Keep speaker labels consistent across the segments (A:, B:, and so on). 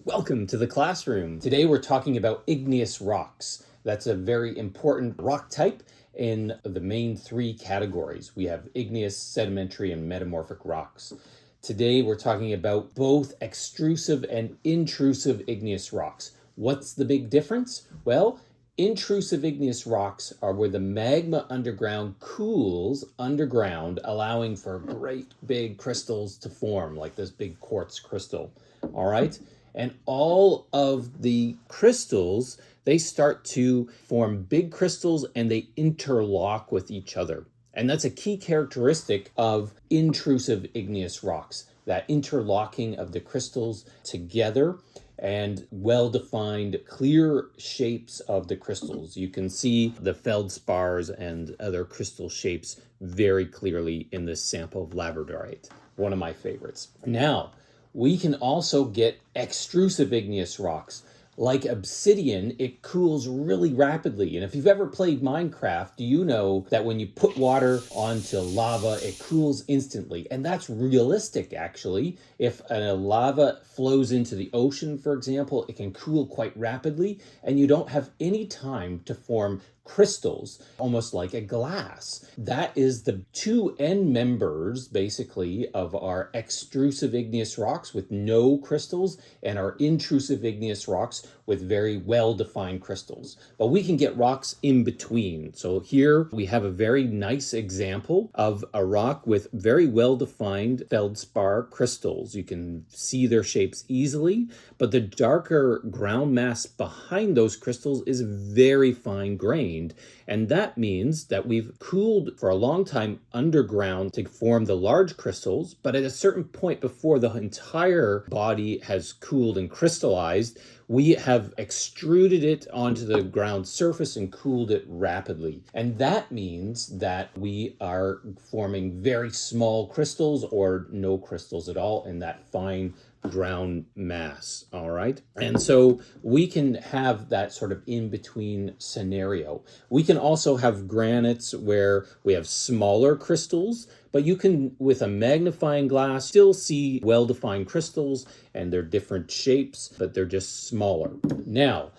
A: Welcome to the classroom. Today we're talking about igneous rocks. That's a very important rock type in the main three categories. We have igneous, sedimentary, and metamorphic rocks. Today we're talking about both extrusive and intrusive igneous rocks. What's the big difference? Well, intrusive igneous rocks are where the magma underground cools underground, allowing for great big crystals to form, like this big quartz crystal. All right? And all of the crystals, they start to form big crystals and they interlock with each other. And that's a key characteristic of intrusive igneous rocks, that interlocking of the crystals together and well-defined, clear shapes of the crystals. You can see the feldspars and other crystal shapes very clearly in this sample of labradorite, one of my favorites. Now, we can also get extrusive igneous rocks. Like obsidian, it cools really rapidly. And if you've ever played Minecraft, you know that when you put water onto lava, it cools instantly. And that's realistic, actually. If a lava flows into the ocean, for example, it can cool quite rapidly, and you don't have any time to form crystals, almost like a glass. That is the two end members, basically, of our extrusive igneous rocks with no crystals and our intrusive igneous rocks with very well-defined crystals. But we can get rocks in between. So here we have a very nice example of a rock with very well-defined feldspar crystals. You can see their shapes easily, but the darker ground mass behind those crystals is very fine-grained. And that means that we've cooled for a long time underground to form the large crystals, but at a certain point before the entire body has cooled and crystallized, we have extruded it onto the ground surface and cooled it rapidly. And that means that we are forming very small crystals or no crystals at all in that fine ground mass, all right? And so we can have that sort of in-between scenario. We can also have granites where we have smaller crystals, but you can, with a magnifying glass, still see well-defined crystals, and they're different shapes, but they're just smaller. Now,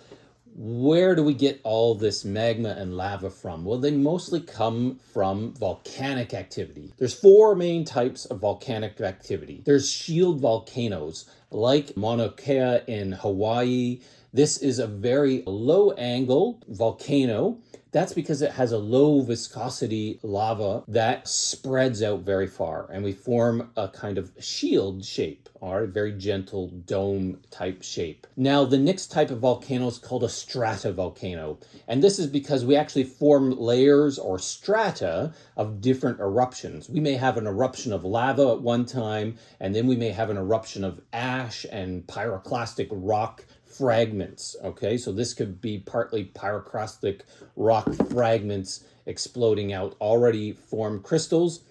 A: where do we get all this magma and lava from? Well, they mostly come from volcanic activity. There's four main types of volcanic activity. There's shield volcanoes, like Mauna Kea in Hawaii. This is a very low angle volcano. That's because it has a low viscosity lava that spreads out very far, and we form a kind of shield shape, or a very gentle dome type shape. Now, the next type of volcano is called a stratovolcano, and this is because we actually form layers or strata of different eruptions. We may have an eruption of lava at one time, and then we may have an eruption of ash and pyroclastic rock fragments, okay? So this could be partly pyroclastic rock fragments exploding out already formed crystals.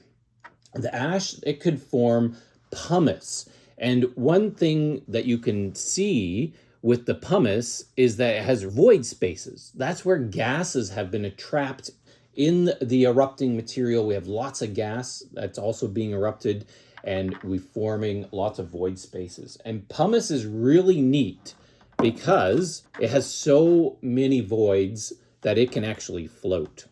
A: The ash, it could form pumice. And one thing that you can see with the pumice is that it has void spaces. That's where gases have been trapped in the erupting material. We have lots of gas that's also being erupted, and we're forming lots of void spaces. And pumice is really neat because it has so many voids that it can actually float.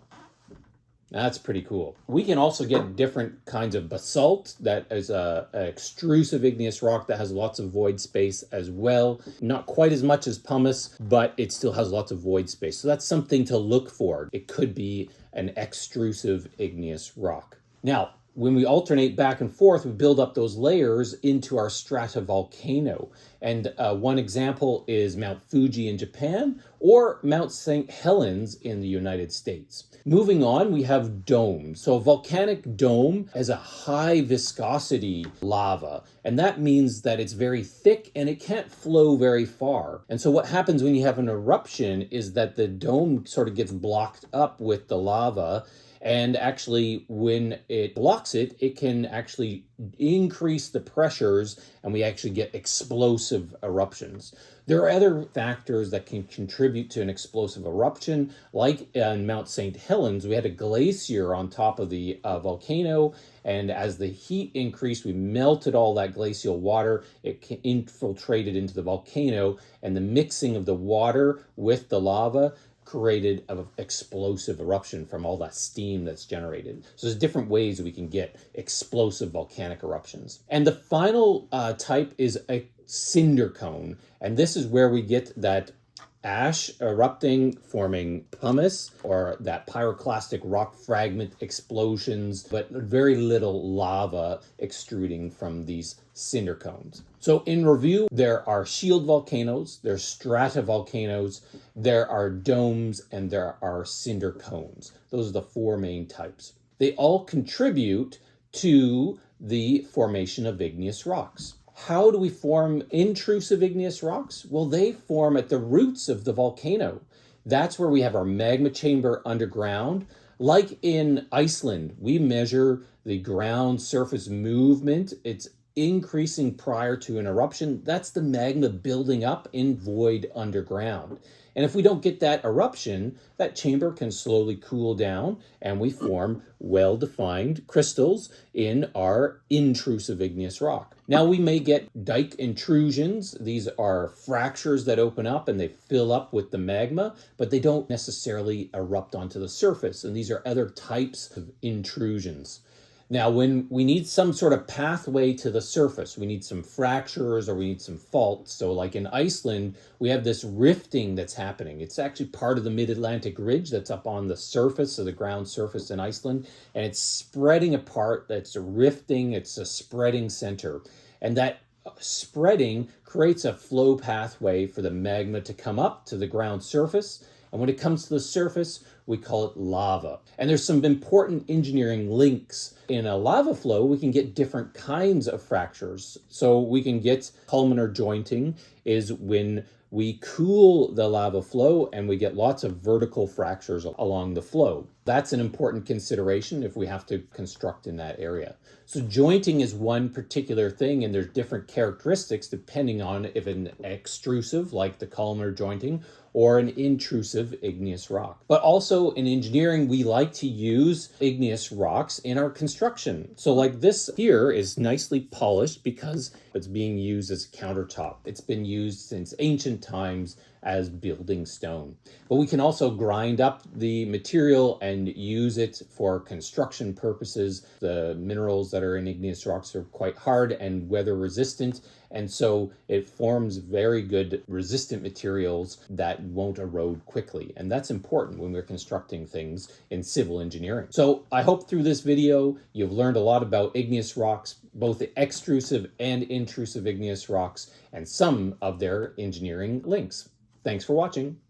A: That's pretty cool. We can also get different kinds of basalt that is an extrusive igneous rock that has lots of void space as well. Not quite as much as pumice, but it still has lots of void space. So that's something to look for. It could be an extrusive igneous rock. Now, when we alternate back and forth, we build up those layers into our stratovolcano. And one example is Mount Fuji in Japan or Mount St. Helens in the United States. Moving on, we have domes. So a volcanic dome has a high viscosity lava, and that means that it's very thick and it can't flow very far. And so what happens when you have an eruption is that the dome sort of gets blocked up with the lava, And actually, when it blocks it, it can actually increase the pressures and we actually get explosive eruptions. There are other factors that can contribute to an explosive eruption, like in Mount St. Helens, we had a glacier on top of the volcano, and as the heat increased, we melted all that glacial water. It infiltrated into the volcano, and the mixing of the water with the lava created an explosive eruption from all that steam that's generated. So there's different ways we can get explosive volcanic eruptions. And the final type is a cinder cone. And this is where we get that ash erupting, forming pumice, or that pyroclastic rock fragment explosions, but very little lava extruding from these cinder cones. So in review, there are shield volcanoes, there's stratovolcanoes, there are domes, and there are cinder cones. Those are the four main types. They all contribute to the formation of igneous rocks. How do we form intrusive igneous rocks? Well, they form at the roots of the volcano. That's where we have our magma chamber underground. Like in Iceland, we measure the ground surface movement. It's increasing prior to an eruption. That's the magma building up in void underground. And if we don't get that eruption, that chamber can slowly cool down and we form well-defined crystals in our intrusive igneous rock. Now we may get dike intrusions. These are fractures that open up and they fill up with the magma, but they don't necessarily erupt onto the surface. And these are other types of intrusions. Now, when we need some sort of pathway to the surface, we need some fractures or we need some faults. So like in Iceland, we have this rifting that's happening. It's actually part of the mid-Atlantic ridge that's up on the surface of the ground surface in Iceland, and it's spreading apart. That's a rifting. It's a spreading center. And that spreading creates a flow pathway for the magma to come up to the ground surface. And when it comes to the surface, we call it lava. And there's some important engineering links. In a lava flow, we can get different kinds of fractures. So we can get columnar jointing is when we cool the lava flow and we get lots of vertical fractures along the flow. That's an important consideration if we have to construct in that area. So jointing is one particular thing, and there's different characteristics depending on if an extrusive, like the columnar jointing, or an intrusive igneous rock. But also in engineering, we like to use igneous rocks in our construction. So like this here is nicely polished because it's being used as a countertop. It's been used since ancient times as building stone. But we can also grind up the material and use it for construction purposes. The minerals that are in igneous rocks are quite hard and weather resistant, and so it forms very good resistant materials that won't erode quickly. And that's important when we're constructing things in civil engineering. So I hope through this video you've learned a lot about igneous rocks, both the extrusive and intrusive igneous rocks, and some of their engineering links. Thanks for watching.